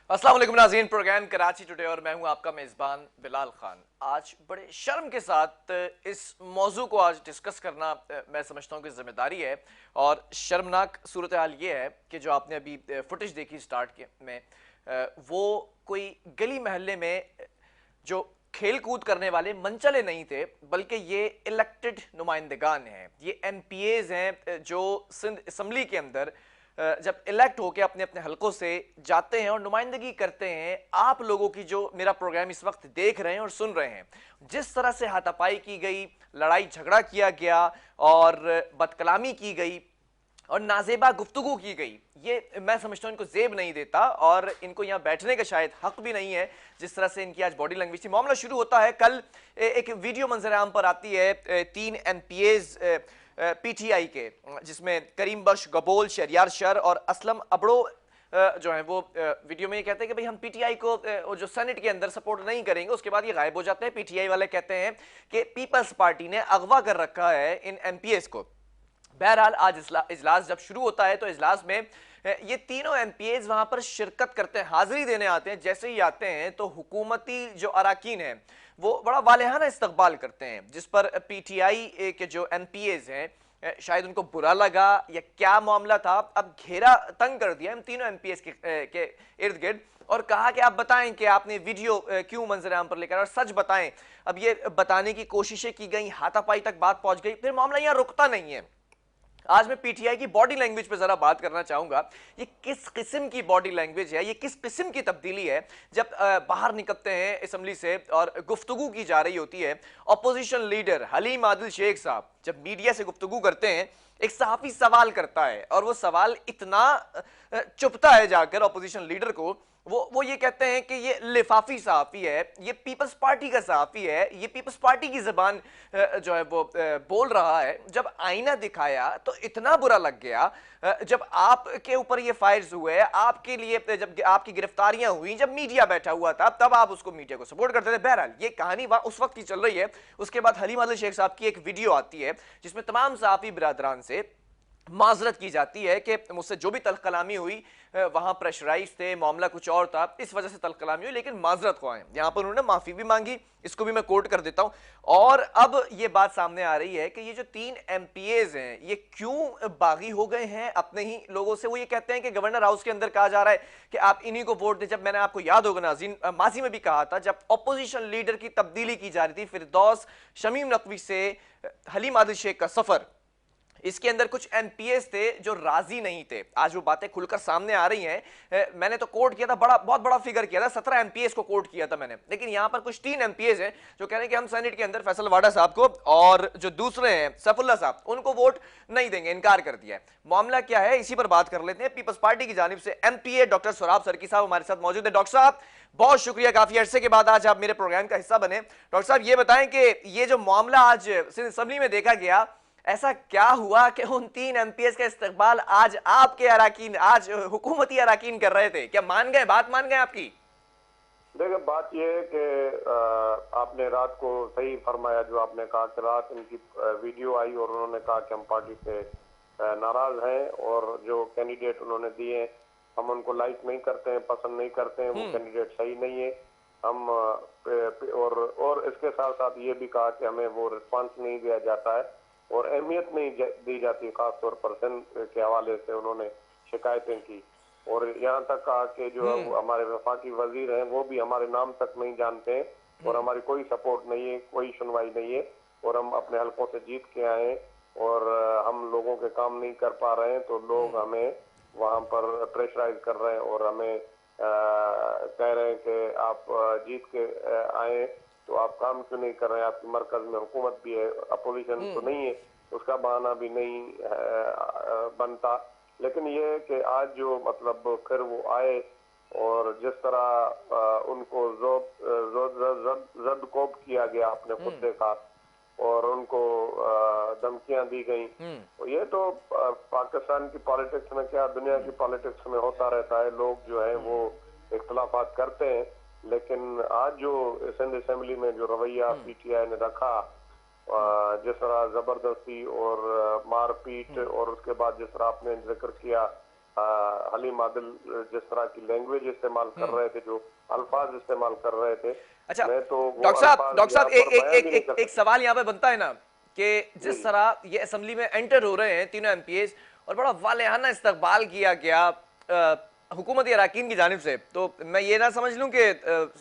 अस्सलाम वालेकुम नाज़रीन, प्रोग्राम कराची टुडे और मैं हूं आपका मेज़बान बिलाल खान। आज बड़े शर्म के साथ इस मौजू को आज डिस्कस करना मैं समझता हूं कि जिम्मेदारी है। और शर्मनाक सूरत हाल ये है कि जो आपने अभी फुटेज देखी स्टार्ट के में वो कोई गली महल्ले में जो खेल कूद करने वाले मंचले नहीं थे, बल्कि ये इलेक्टेड नुमाइंदगान हैं, ये एमपीएज हैं जो सिंध असम्बली के अंदर जब इलेक्ट होकर अपने अपने हलकों से जाते हैं और नुमाइंदगी करते हैं आप लोगों की, जो मेरा प्रोग्राम इस वक्त देख रहे हैं और सुन रहे हैं। जिस तरह से हाथापाई की गई, लड़ाई झगड़ा किया गया और बदकलामी की गई और नाजेबा गुफ्तगू की गई, ये मैं समझता हूं इनको जेब नहीं देता और इनको यहां बैठने का शायद हक भी नहीं है। जिस तरह से इनकी आज बॉडी लैंग्वेज थी, मामला शुरू होता है कल एक वीडियो मंजर आम पर आती है 3 एमपीएज पीटीआई के, जिसमें करीम बख्श, गबोल, शरियार शर और असलम अबड़ो जो है वो वीडियो में ये कहते हैं कि भाई हम पीटीआई को जो सेनेट के अंदर सपोर्ट नहीं करेंगे। उसके बाद ये गायब हो जाते हैं। पीटीआई वाले कहते हैं कि पीपल्स पार्टी ने अगवा कर रखा है इन एमपीएस को। बहरहाल आज इजलास जब शुरू होता है तो इजलास में ये तीनों एमपीएज वहां पर शिरकत करते हैं, हाजिरी देने आते हैं। जैसे ही आते हैं तो हुकूमती जो अराकीन हैं वो बड़ा वालेहाना इस्तकबाल करते हैं, जिस पर पीटीआई के जो एमपीएज हैं शायद उनको बुरा लगा या क्या मामला था, अब घेरा तंग कर दिया इन तीनों एमपीएस के इर्द गिर्द और कहा कि आप बताएं कि आपने वीडियो क्यों मंजर आम पर लेकर, और सच बताएं। अब ये बताने की कोशिशें की गई, हाथापाई तक बात पहुंच गई, फिर मामला यहां रुकता नहीं है। आज मैं पीटीआई की बॉडी लैंग्वेज पे जरा बात करना चाहूंगा। ये किस किस्म की बॉडी लैंग्वेज है, ये किस किस्म की तब्दीली है जब बाहर निकलते हैं असेंबली से और गुफ्तगू की जा रही होती है। अपोजिशन लीडर हलीम आदिल शेख साहब जब मीडिया से गुफ्तगू करते हैं, एक सहाफी सवाल करता है और वो सवाल इतना चुभता है जाकर अपोजिशन लीडर को। वो ये कहते हैं कि ये लिफाफी सहाफी है, ये पीपल्स पार्टी का सहाफी है, ये पीपल्स पार्टी की जबान जो है वो बोल रहा है। जब आईना दिखाया तो इतना बुरा लग गया। जब आपके ऊपर ये फायर्स हुए, आपके लिए जब आपकी गिरफ्तारियां हुई, जब मीडिया बैठा हुआ था, तब आप उसको मीडिया को सपोर्ट करते थे। बहरहाल ये कहानी उस वक्त की चल रही है। उसके बाद हलीम आदिल शेख साहब की एक वीडियो आती है जिसमें तमाम सहाफी बिरादरान से माजरत की जाती है कि मुझसे जो भी तलकलामी हुई वहां प्रेशराइज थे, मामला कुछ और था, इस वजह से तलकलामी हुई, लेकिन माजरत ख्वाह हैं। यहां पर उन्होंने माफी भी मांगी, इसको भी मैं कोट कर देता हूं। और अब ये बात सामने आ रही है कि ये जो 3 एमपीएज हैं ये क्यों बागी हो गए हैं अपने ही लोगों से। वो ये कहते हैं कि गवर्नर हाउस के अंदर कहा जा रहा है कि आप इन्हीं को वोट दें। जब मैंने, आपको याद होगा नाज़रीन, माजी में भी कहा था, जब अपोजिशन लीडर की तब्दीली की जा रही थी, फिरदौस शमीम नकवी से हलीम आदिल शेख का सफर, इसके अंदर कुछ एमपीएस थे जो राजी नहीं थे। आज वो बातें खुलकर सामने आ रही हैं। मैंने तो कोट किया था, बहुत बड़ा फिगर किया था, 17 एमपीएस को कोट किया था मैंने, लेकिन यहां पर कुछ 3 एमपीएस हैं जो कह रहे हैं कि हम सेनेट के अंदर फैसल वाडा साहब को और जो दूसरे हैं सैफुल्लाह साहब, उनको वोट नहीं देंगे, इनकार कर दिया है। मामला क्या है, इसी पर बात कर लेते हैं। पीपल्स पार्टी की जानिब से एमपीए डॉक्टर सोराब सरकी साहब हमारे साथ मौजूद है। डॉक्टर साहब बहुत शुक्रिया, काफी अरसे के बाद आज आप मेरे प्रोग्राम का हिस्सा बने। डॉक्टर साहब ये बताएं कि ये जो मामला आज सिंध असेंबली में देखा गया, ऐसा क्या हुआ कि उन 3 एमपीएस का इस्तेकबाल आज आपके अराकीन, आज हुकूमती अराकीन कर रहे थे? क्या मान गए, बात मान गए आपकी? देखिए, बात यह है कि आपने रात को सही फरमाया जो आपने कहा कि रात इनकी वीडियो आई और उन्होंने कहा कि हम पार्टी से नाराज हैं और जो कैंडिडेट उन्होंने दिए हम उनको लाइक नहीं करते हैं, पसंद नहीं करते हैं, वो कैंडिडेट सही नहीं है। हम और इसके साथ साथ ये भी कहा कि हमें वो रिस्पांस नहीं दिया जाता है और अहमियत नहीं दी जाती, खासतौर पर सिंध के हवाले से उन्होंने शिकायतें की। और यहाँ तक कहा कि जो हमारे वफाकी वजीर हैं वो भी हमारे नाम तक नहीं जानते हैं और हमारी कोई सपोर्ट नहीं है, कोई सुनवाई नहीं है और हम अपने हलकों से जीत के आए हैं और हम लोगों के काम नहीं कर पा रहे हैं, तो लोग हमें वहाँ पर प्रेशराइज कर रहे हैं और हमें कह रहे हैं कि आप जीत के आए तो आप काम क्यों नहीं कर रहे हैं, आपकी मरकज में हुकूमत भी है, अपोजिशन तो नहीं है, उसका बहाना भी नहीं बनता। लेकिन ये है कि आज जो मतलब फिर वो आए और जिस तरह उनको जद कोप किया गया, आपने खुद देखा, और उनको धमकियां दी गई, तो ये तो पाकिस्तान की पॉलिटिक्स में क्या दुनिया की पॉलिटिक्स में होता रहता है। लोग जो है वो इख्तलाफात करते हैं, लेकिन आज जो सिंध असेंबली में जो रवैया पीटीआई ने रखा, जिस तरह जबरदस्ती और मारपीट और उसके बाद जिस तरह आपने जिक्र किया हलीम आदिल जिस तरह की लैंग्वेज इस्तेमाल कर रहे थे, जो अल्फाज इस्तेमाल कर रहे थे, अच्छा मैं तो वो डॉक्टर अल्फाज साहब यहाँ एक पर एक बयान एक भी नहीं एक कर एक सकता। सवाल यहाँ पे बनता है ना कि जी जिस जी। तरह ये असेंबली में एंटर हो रहे हैं तीनों एमपीएस और बड़ा वालेहाना इस्तकबाल किया गया हुकूमती अरकान की जानिब से, तो मैं ये ना समझ लूं कि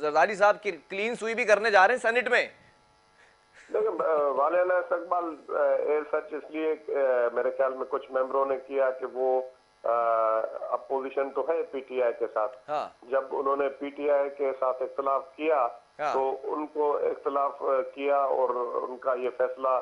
जरदारी साहब की क्लीन सुई भी करने जा रहे हैं सेनेट में। देखिए वालियाना इस्तकबाल एयर सच इसलिए मेरे ख्याल में कुछ मेंबरों ने किया कि वो अपोजिशन तो है पीटीआई के साथ। हाँ जब उन्होंने पीटीआई के साथ इख्तलाफ किया हाँ। तो उनको इख्तलाफ किया और उनका ये फैसला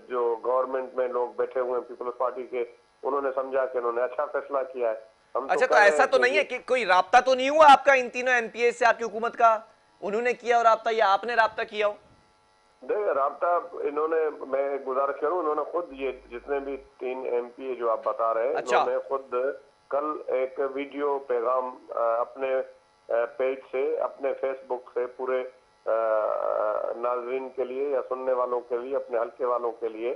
जो गवर्नमेंट में लोग बैठे हुए हैं पीपल्स पार्टी के, उन्होंने समझा कि उन्होंने अच्छा फैसला किया है। हम तो अच्छा, तो कह रहे ऐसा हैं तो कि नहीं है कि कोई राब्ता तो नहीं हुआ आपका इन तीनों एमपीएस से, आपकी हुकूमत का? उन्होंने किया और राब्ता, या आपने राब्ता किया हो? देखिए राब्ता इन्होंने, मैं एक गुजारिश करूं, इन्होंने खुद ये जितने भी 3 एमपी जो आप बता रहे हैं, अच्छा इन्होंने खुद कल एक वीडियो पैगाम अपने पेज से, अपने फेसबुक से पूरे नाजरीन के लिए या सुनने वालों के लिए, अपने हल्के वालों के लिए,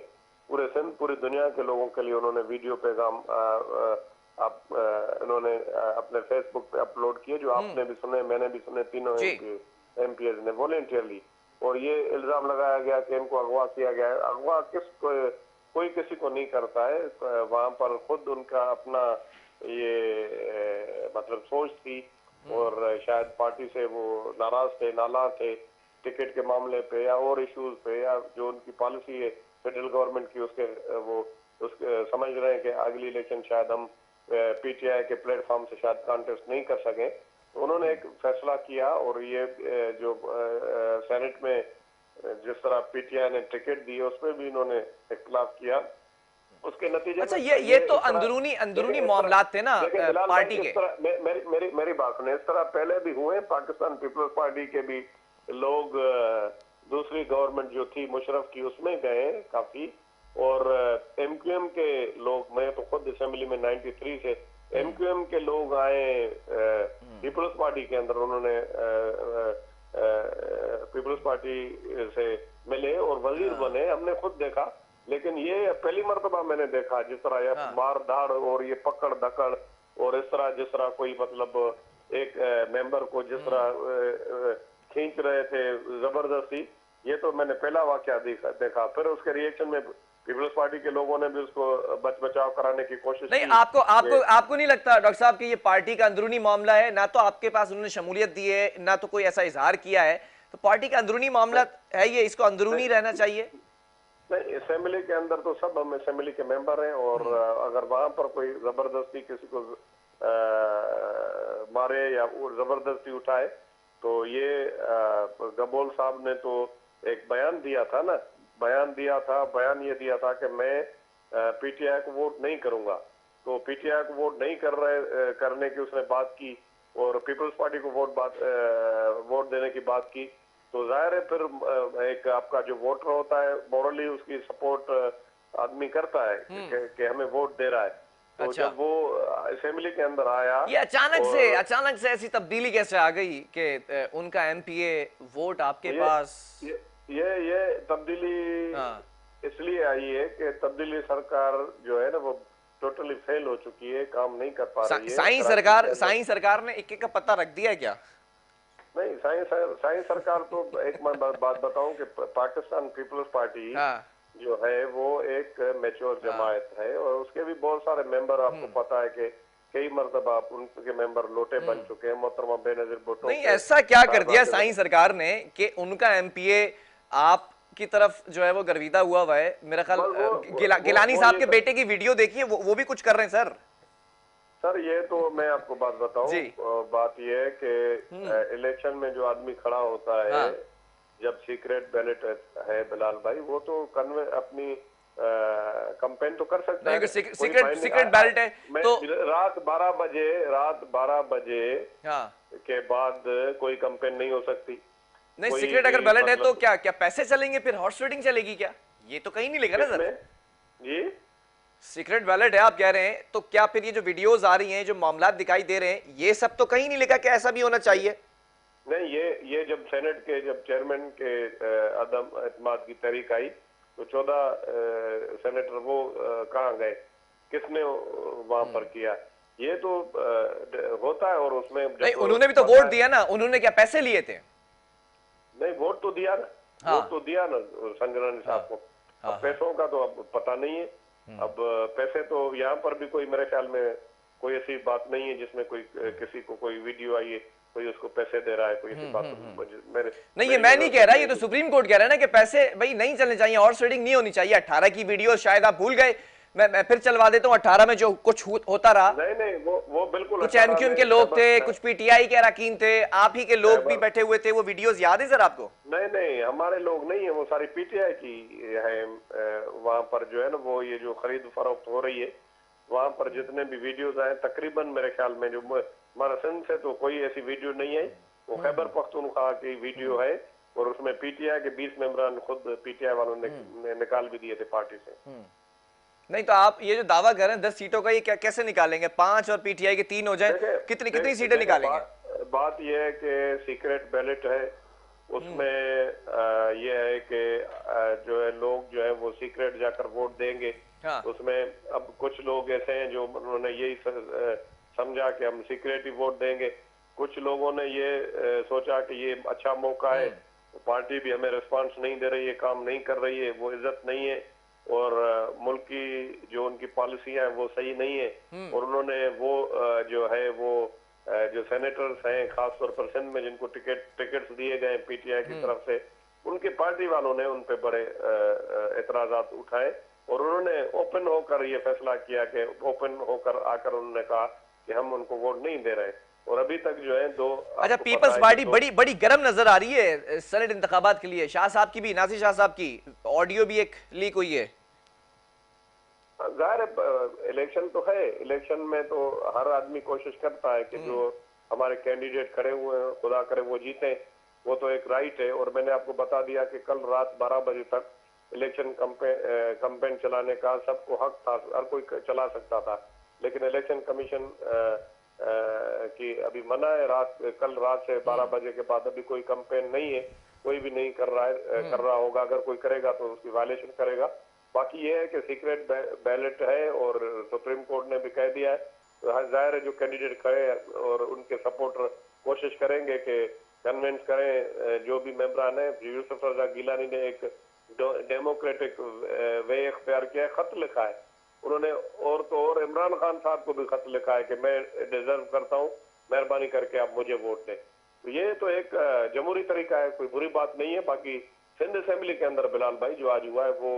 पूरे सिंध, पूरी दुनिया के लोगों के लिए उन्होंने वीडियो पैगाम इन्होंने अपने फेसबुक पे अपलोड किए, जो आपने भी सुने, मैंने भी सुने, तीनों जी। एमपीएस ने वॉलेंटियरली। और ये इल्जाम लगाया गया कि इनको अगवा किया गया है। अगवा कोई किसी को नहीं करता है। वहां पर खुद उनका अपना ये मतलब सोच थी और शायद पार्टी से वो नाराज थे, नाला थे टिकट के मामले पे या और इश्यूज पे, या जो उनकी पॉलिसी है फेडरल गवर्नमेंट की, उसके वो उसके समझ रहे हैं कि अगली इलेक्शन शायद हम पीटीआई के प्लेटफॉर्म से शायद कॉन्टेस्ट नहीं कर सके। तो उन्होंने एक फैसला किया और ये जो सेनेट में जिस तरह पीटीआई ने टिकट दी उसमें भी इन्होंने इख्तिलाफ किया। उसके नतीजे अच्छा, में ये तो इस तरह अंदरूनी देखें, अंदरूनी इस तरह मामलात थे ना देखें बिलाल भाई, पार्टी इस के। तरह मेरी मेरी मेरी बात सुने, इस तरह पहले भी हुए। पाकिस्तान पीपल्स पार्टी के भी लोग दूसरी गवर्नमेंट जो थी मुशर्रफ की उसमें गए काफी, और एमक्यूएम के लोग, मैं तो खुद असेंबली में 93 से एमक्यूएम के लोग आए पीपल्स पार्टी के अंदर, उन्होंने पीपल्स पार्टी से मिले और वजीर बने, हमने खुद देखा। लेकिन ये पहली मर्तबा मैंने देखा जिस तरह ये हाँ मार धाड़ और ये पकड़ धकड़, और इस तरह जिस तरह कोई मतलब एक मेंबर को जिस तरह खींच रहे थे जबरदस्ती, ये तो मैंने पहला वाकया देखा। फिर उसके रिएक्शन में पीपल्स पार्टी के लोगों ने भी उसको बचाव कराने की कोशिश नहीं, की। आपको ये आपको आपको नहीं लगता डॉक्टर साहब कि ये पार्टी का अंदरूनी मामला है? ना तो आपके पास उन्होंने शमूलियत दी है, ना तो कोई ऐसा इजहार किया है, तो पार्टी का अंदरूनी मामला है ये, इसको अंदरूनी नहीं रहना चाहिए। नहीं, असेंबली के अंदर तो सब हम असेंबली के मेंबर हैं, और अगर वहां पर कोई जबरदस्ती किसी को मारे या वो जबरदस्ती उठाए, तो ये गबोल साहब ने तो एक बयान दिया था ना, बयान ये दिया था कि मैं पीटीआई को वोट नहीं करूंगा। तो पीटीआई को वोट नहीं करने की उसने बात की, और पीपल्स पार्टी को वोट देने की बात की। तो जाहिर है फिर एक आपका जो वोटर होता है मोरली उसकी सपोर्ट आदमी करता है कि हमें वोट दे रहा है। तो अच्छा, जब वो असेंबली के अंदर आया ये और अचानक से ऐसी तब्दीली कैसे आ गई कि उनका एमपीए वोट आपके ये पास? ये तब्दीली हाँ, इसलिए आई है कि तब्दीली सरकार जो है ना वो टोटली फेल हो चुकी है, काम नहीं कर पा रही है कराची के अंदर। साईं सरकार ने एक एक का पता रख दिया है क्या? नहीं, साइंस सरकार तो एक मैं बात बताऊं कि पाकिस्तान पीपल्स पार्टी हाँ जो है वो एक मैच्योर हाँ। जमात है, और उसके भी बहुत सारे मेंबर, आपको पता है कि कई मरतबा उनके मेंबर लोटे बन चुके हैं। मोहतरमा बेनजीर भुट्टो नहीं, के ऐसा क्या कर साहिबा दिया के साईं सरकार ने कि उनका एमपीए आपकी तरफ जो है वो गर्विदा हुआ है? मेरा ख्याल बस गिलानी वो साहब ये के बेटे की वीडियो देखिए, वो भी कुछ कर रहे हैं सर। सर, ये तो मैं आपको बात बताऊं, जी। बात ये है कि इलेक्शन में जो आदमी खड़ा होता है, हाँ जब सीक्रेट बैलेट है बिलाल भाई, वो तो अपनी कंपेन तो कर सकता नहीं, है। अगर कोई सीक्रेट बैलेट है मैं तो रात 12 बजे हाँ। के बाद कोई कंपेन नहीं हो सकती। नहीं, कोई सीक्रेट भी अगर बैलेट है तो मतलब क्या क्या पैसे चलेंगे, फिर हॉर्स ट्रेडिंग चलेगी क्या? ये तो कहीं नहीं लिखा ना सर। किसमें जी। सीक्रेट बैलेट है आप कह रहे हैं, तो क्या फिर ये जो वीडियोस आ रही हैं, जो मामलात दिखाई दे रहे हैं, ये सब तो कहीं नहीं लिखा कि ऐसा भी होना चाहिए? नहीं, ये जब सेनेट के जब चेयरमैन के अदम एतमाद की तहरीक आई, तो 14 सेनेटर वो कहाँ गए, किसने वहां पर किया? ये तो होता है। और उसमें नहीं, जब उन्होंने भी तो वोट दिया ना, उन्होंने क्या पैसे लिए थे? नहीं, वोट तो दिया ना, हाँ वोट तो दिया ना संजनानी हाँ साहब को। हाँ अब हाँ। पैसों का तो अब पता नहीं है। अब पैसे तो यहाँ पर भी कोई, मेरे ख्याल में कोई ऐसी बात नहीं है जिसमें कोई किसी को कोई वीडियो आई है, कोई उसको पैसे दे रहा है, कोई ऐसी बात मेरे नहीं, ये मेरी मैं नहीं नजर कह से रहा, नहीं ये है तो कुछ। सुप्रीम कोर्ट कह रहा है ना कि पैसे भाई नहीं चलने चाहिए, हॉर्स रेडिंग नहीं होनी चाहिए। 18 की वीडियो शायद आप भूल गए, मैं फिर चलवा देता हूँ। 18 में जो कुछ होता रहा, नहीं नहीं, वो बिल्कुल कुछ 18 एमक्यूएम के में लोग थे, खैबर कुछ पीटीआई के अरकान थे, आप ही के लोग भी खैबर बैठे हुए थे। वो वीडियोस याद है सर आपको? नहीं नहीं, हमारे लोग नहीं है, वो सारी पीटीआई की है। वहां पर जो है ना, वो ये जो खरीद फरोख्त हो रही है, वहां पर जितने भी वीडियोस आए तकरीबन मेरे ख्याल में, जो हमारा सिंध से तो कोई ऐसी वीडियो नहीं आई, वो खैबर पख्तूनख्वा की वीडियो है। और उसमें पीटीआई के 20 मेंबरान खुद पीटीआई वालों ने निकाल भी दिए थे पार्टी से। नहीं तो आप ये जो दावा कर रहे हैं 10 सीटों का, ये क्या कैसे निकालेंगे? 5 और पीटीआई के 3 हो जाए, देखे कितनी दे, कितनी सीटें देखे निकालेंगे? बात यह है कि सीक्रेट बैलेट है, उसमें ये है कि जो है लोग जो है वो सीक्रेट जाकर वोट देंगे। हाँ। उसमें अब कुछ लोग ऐसे हैं जो उन्होंने यही समझा कि हम सीक्रेट ही वोट देंगे। कुछ लोगों ने ये सोचा कि ये अच्छा मौका है, पार्टी भी हमें रिस्पांस नहीं दे रही है, काम नहीं कर रही है, वो इज्जत नहीं है, और मुल्क की जो उनकी पॉलिसियां हैं वो सही नहीं है। और उन्होंने वो जो है वो जो सेनेटर्स हैं खासतौर पर सिंध में जिनको टिकट्स दिए गए पीटीआई की तरफ से, उनकी पार्टी वालों ने उन पे बड़े एतराजात उठाए। और उन्होंने ओपन होकर ये फैसला किया कि ओपन होकर आकर उन्होंने कहा कि हम उनको वोट नहीं दे रहे। और अभी तक जो है दो, अच्छा, आपको पता पीपल्स है कि पार्टी दो, बड़ी बड़ी गर्म नजर आ रही है सेनेट इंतखाबात के लिए। शाह साहब की भी, नासिर शाह साहब की ऑडियो भी एक लीक हुई है। जाहिर इलेक्शन तो है, इलेक्शन में तो हर आदमी कोशिश करता है कि जो हमारे कैंडिडेट खड़े हुए हैं खुदा करे वो जीते, वो तो एक राइट है। और मैंने आपको बता दिया कि कल रात 12 बजे तक इलेक्शन कैंपेन चलाने का सबको हक था, हर कोई चला सकता था। लेकिन इलेक्शन कमीशन की अभी मना है, कल रात से 12 बजे के बाद अभी कोई कैंपेन नहीं है, कोई भी नहीं कर रहा है, कर रहा होगा। अगर कोई करेगा तो उसकी वायलेशन करेगा। बाकी ये है कि सीक्रेट बैलेट है और सुप्रीम कोर्ट ने भी कह दिया है, तो जाहिर है जो कैंडिडेट खड़े हैं और उनके सपोर्टर कोशिश करेंगे कि कन्विंस करें जो भी मेंबरान है। यूसुफ रजा गिलानी ने एक डेमोक्रेटिक वे इख्तियार किया है, खत लिखा है उन्होंने, और तो और इमरान खान साहब को भी खत लिखा है कि मैं डिजर्व करता हूँ, मेहरबानी करके आप मुझे वोट दें। तो ये तो एक जमहूरी तरीका है, कोई बुरी बात नहीं है। बाकी सिंध असेंबली के अंदर बिलाल भाई जो आज हुआ है वो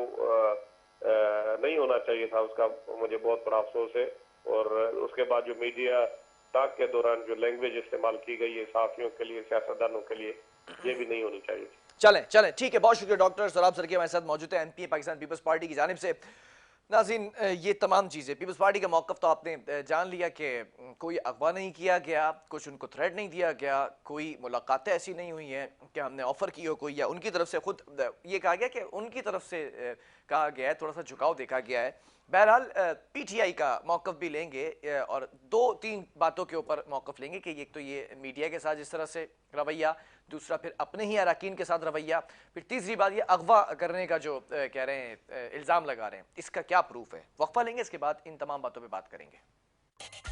नहीं होना चाहिए था, उसका मुझे बहुत बड़ा अफसोस है। और उसके बाद जो मीडिया टॉक के दौरान जो लैंग्वेज इस्तेमाल की गई है साथियों के लिए, सियासतदानों के लिए, ये भी नहीं होनी चाहिए। चलें चलें, ठीक है, बहुत शुक्रिया डॉक्टर सराब सर के हमारे साथ मौजूद है, एमपी पाकिस्तान पीपल्स पार्टी की जानिब से। नाज़रीन, ये तमाम चीज़ें, पीपल्स पार्टी का मौक़िफ़ तो आपने जान लिया कि कोई अगवा नहीं किया गया, कुछ उनको थ्रेट नहीं दिया गया, कोई मुलाकातें ऐसी नहीं हुई हैं कि हमने ऑफ़र की हो कोई, या उनकी तरफ से खुद ये कहा गया कि उनकी तरफ से कहा गया है, थोड़ा सा झुकाव देखा गया है। बहरहाल पीटीआई का मौक़िफ़ भी लेंगे और 2-3 बातों के ऊपर मौक़िफ़ लेंगे कि एक तो ये मीडिया के साथ जिस तरह से रवैया, दूसरा फिर अपने ही अरकान के साथ रवैया, फिर तीसरी बात ये अगवा करने का जो कह रहे हैं, इल्ज़ाम लगा रहे हैं, इसका क्या प्रूफ है। वक्फा लेंगे, इसके बाद इन तमाम बातों पे बात करेंगे।